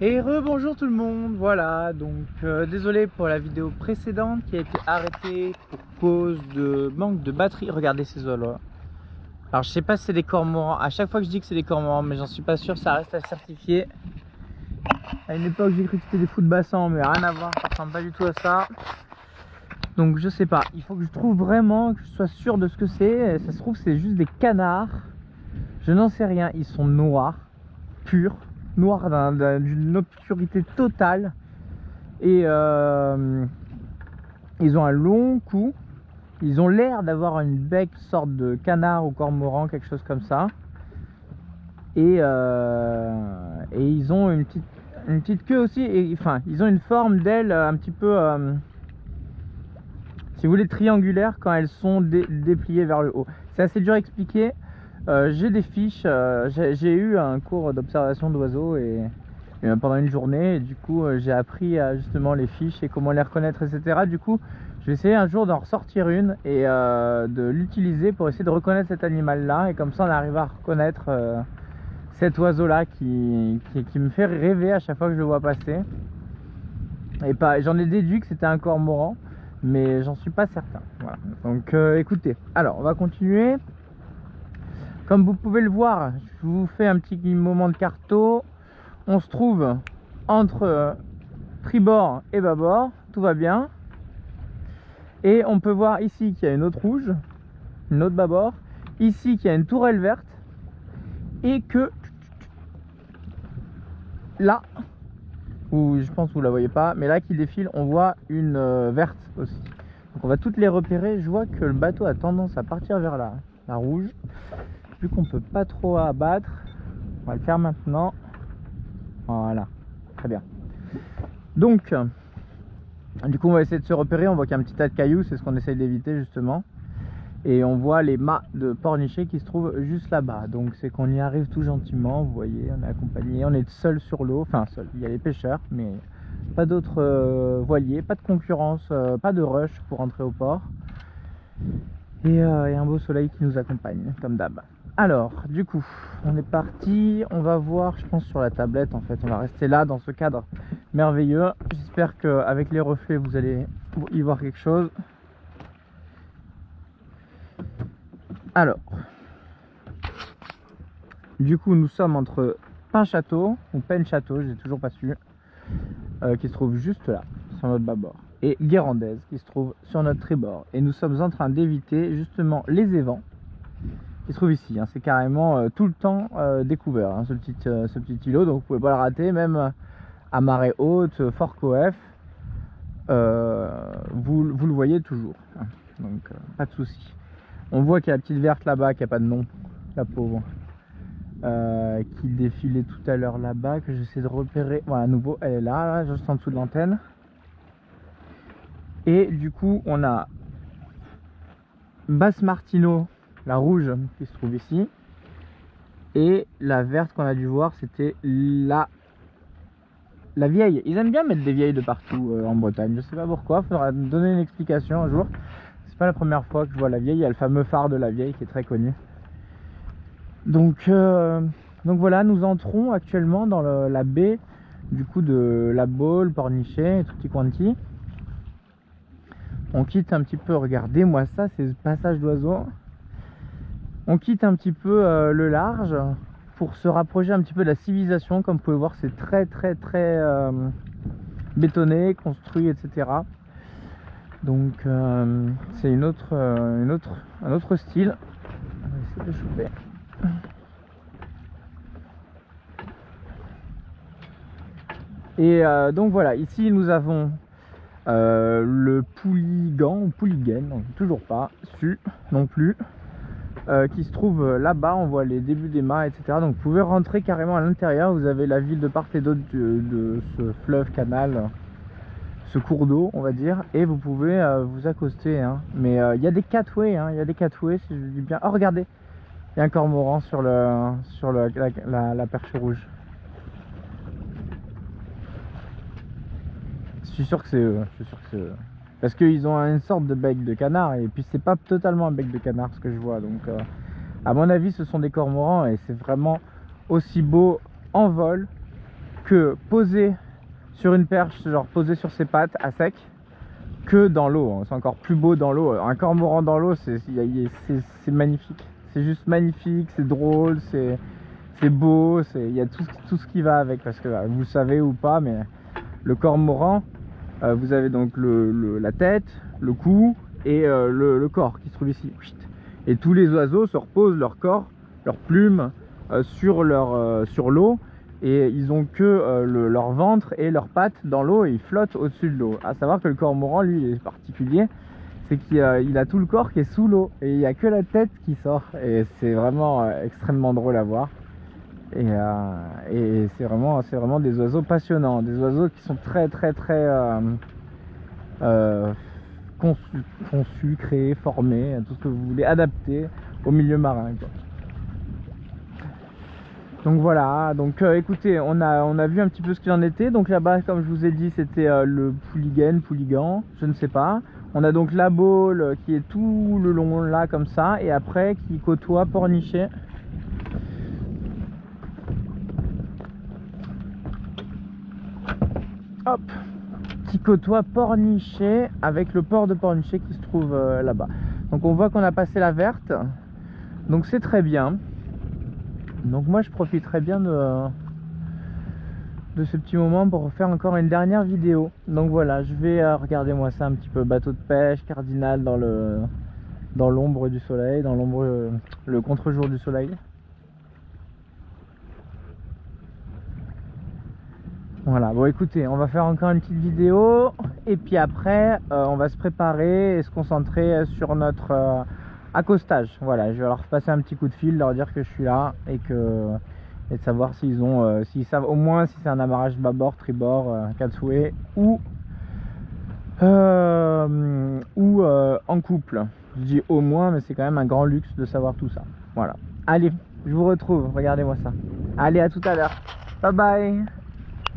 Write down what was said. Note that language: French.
Et rebonjour tout le monde, voilà, donc désolé pour la vidéo précédente qui a été arrêtée pour cause de manque de batterie. Regardez ces oiseaux là. Alors je sais pas si c'est des cormorans, à chaque fois que je dis que c'est des cormorans, mais j'en suis pas sûr, ça reste à certifier. À une époque j'ai cru que c'était des fous de bassin, mais rien à voir, ça ressemble pas du tout à ça. Donc je sais pas, il faut que je trouve vraiment, que je sois sûr de ce que c'est. Ça se trouve c'est juste des canards, je n'en sais rien, ils sont noirs, purs. Noir d'une obscurité totale et ils ont un long cou, ils ont l'air d'avoir une bec sorte de canard ou cormoran, quelque chose comme ça, et ils ont une petite queue aussi, et enfin ils ont une forme d'aile un petit peu si vous voulez triangulaire quand elles sont dépliées vers le haut. C'est assez dur à expliquer. J'ai des fiches, j'ai eu un cours d'observation d'oiseaux et pendant une journée, et du coup j'ai appris justement les fiches et comment les reconnaître, etc. Du coup je vais essayer un jour d'en ressortir une et de l'utiliser pour essayer de reconnaître cet animal là, et comme ça on arrive à reconnaître cet oiseau là qui me fait rêver à chaque fois que je le vois passer. Et j'en ai déduit que c'était un cormoran, mais j'en suis pas certain. Voilà. Donc écoutez, alors on va continuer. Comme vous pouvez le voir, je vous fais un petit moment de carto. On se trouve entre tribord et bâbord, tout va bien. Et on peut voir ici qu'il y a une autre rouge, une autre bâbord. Ici qu'il y a une tourelle verte. Et que là, où je pense que vous la voyez pas, mais là qui défile, on voit une verte aussi. Donc on va toutes les repérer. Je vois que le bateau a tendance à partir vers la rouge. Vu qu'on peut pas trop abattre, on va le faire maintenant. Voilà, très bien. Donc, du coup on va essayer de se repérer. On voit qu'il y a un petit tas de cailloux, c'est ce qu'on essaye d'éviter justement. Et on voit les mâts de pornichet qui se trouvent juste là-bas. Donc c'est qu'on y arrive tout gentiment, vous voyez, on est accompagné, on est seul sur l'eau, enfin seul, il y a les pêcheurs, mais pas d'autres voiliers, pas de concurrence, pas de rush pour entrer au port. Et un beau soleil qui nous accompagne, comme d'hab. Alors, du coup, on est parti, on va voir, je pense sur la tablette en fait, on va rester là dans ce cadre merveilleux. J'espère qu'avec les reflets vous allez y voir quelque chose. Alors, du coup nous sommes entre Pin-Château ou Pen-Château, j'ai toujours pas su, qui se trouve juste là, sur notre bâbord, et Guérandez qui se trouve sur notre tribord. Et nous sommes en train d'éviter justement les évents qui se trouve ici, hein. C'est carrément tout le temps découvert, hein, ce petit îlot, donc vous pouvez pas le rater, même à marée haute, fort coef, vous le voyez toujours, hein. Donc pas de souci. On voit qu'il y a la petite verte là-bas qui a pas de nom, la pauvre, qui défilait tout à l'heure là-bas, que j'essaie de repérer. Voilà, à nouveau elle est là, juste en dessous de l'antenne. Et du coup on a Basse Martino, la rouge qui se trouve ici, et la verte qu'on a dû voir, c'était la vieille. Ils aiment bien mettre des vieilles de partout en Bretagne, je sais pas pourquoi, faudra me donner une explication un jour. C'est pas la première fois que je vois la vieille, il y a le fameux phare de la vieille qui est très connu. Donc voilà, nous entrons actuellement dans la baie du coup de La Baule, Pornichet et tutti quanti. On quitte un petit peu, regardez-moi ça, c'est ce passage d'oiseaux. On quitte un petit peu le large pour se rapprocher un petit peu de la civilisation. Comme vous pouvez voir, c'est très bétonné, construit, etc. Donc c'est un autre style. On va essayer de choper. Et donc voilà, ici nous avons le Pouliguen, ou Pouliguen, toujours pas su non plus, qui se trouve là-bas. On voit les débuts des mâts, etc. Donc vous pouvez rentrer carrément à l'intérieur. Vous avez la ville de part et d'autre de ce fleuve, canal, ce cours d'eau on va dire, et vous pouvez vous accoster, hein. Mais il y a des catways, hein, il y a des catways si je dis bien. Oh regardez, il y a un cormoran sur la perche rouge. Je suis sûr que c'est eux, parce qu'ils ont une sorte de bec de canard, et puis c'est pas totalement un bec de canard ce que je vois, donc à mon avis ce sont des cormorans, et c'est vraiment aussi beau en vol que poser sur une perche, genre poser sur ses pattes à sec, que dans l'eau. C'est encore plus beau dans l'eau. Un cormoran dans l'eau, c'est magnifique. C'est juste magnifique, c'est drôle, c'est beau, il y a tout ce qui va avec. Parce que vous savez ou pas, mais le cormoran, vous avez donc la tête, le cou et le corps qui se trouve ici. Et tous les oiseaux se reposent leur corps, leurs plumes sur l'eau, et ils ont que leur ventre et leurs pattes dans l'eau et ils flottent au-dessus de l'eau. À savoir que le cormoran, lui, il est particulier, c'est qu'il a tout le corps qui est sous l'eau et il n'y a que la tête qui sort, et c'est vraiment extrêmement drôle à voir. Et c'est vraiment des oiseaux passionnants, des oiseaux qui sont très conçus, créés, formés, tout ce que vous voulez, adaptés au milieu marin, quoi. Donc voilà, donc écoutez, on a vu un petit peu ce qu'il en était. Donc là-bas, comme je vous ai dit, c'était le Pouliguen, je ne sais pas. On a donc la Baule qui est tout le long là comme ça, et après qui côtoie Pornichet. Hop, qui côtoie Pornichet avec le port de Pornichet qui se trouve là-bas. Donc on voit qu'on a passé la Verte, donc c'est très bien. Donc moi je profiterai bien de ce petit moment pour faire encore une dernière vidéo. Donc voilà, je vais regardez-moi ça un petit peu, bateau de pêche, Cardinal dans l'ombre du soleil, dans l'ombre, le contre-jour du soleil. Voilà, bon écoutez, on va faire encore une petite vidéo et puis après on va se préparer et se concentrer sur notre accostage. Voilà, je vais leur passer un petit coup de fil, leur dire que je suis là et de savoir s'ils savent au moins si c'est un amarrage bâbord, tribord, catsoué ou en couple. Je dis au moins, mais c'est quand même un grand luxe de savoir tout ça. Voilà, allez, je vous retrouve, regardez-moi ça. Allez, à tout à l'heure, bye bye.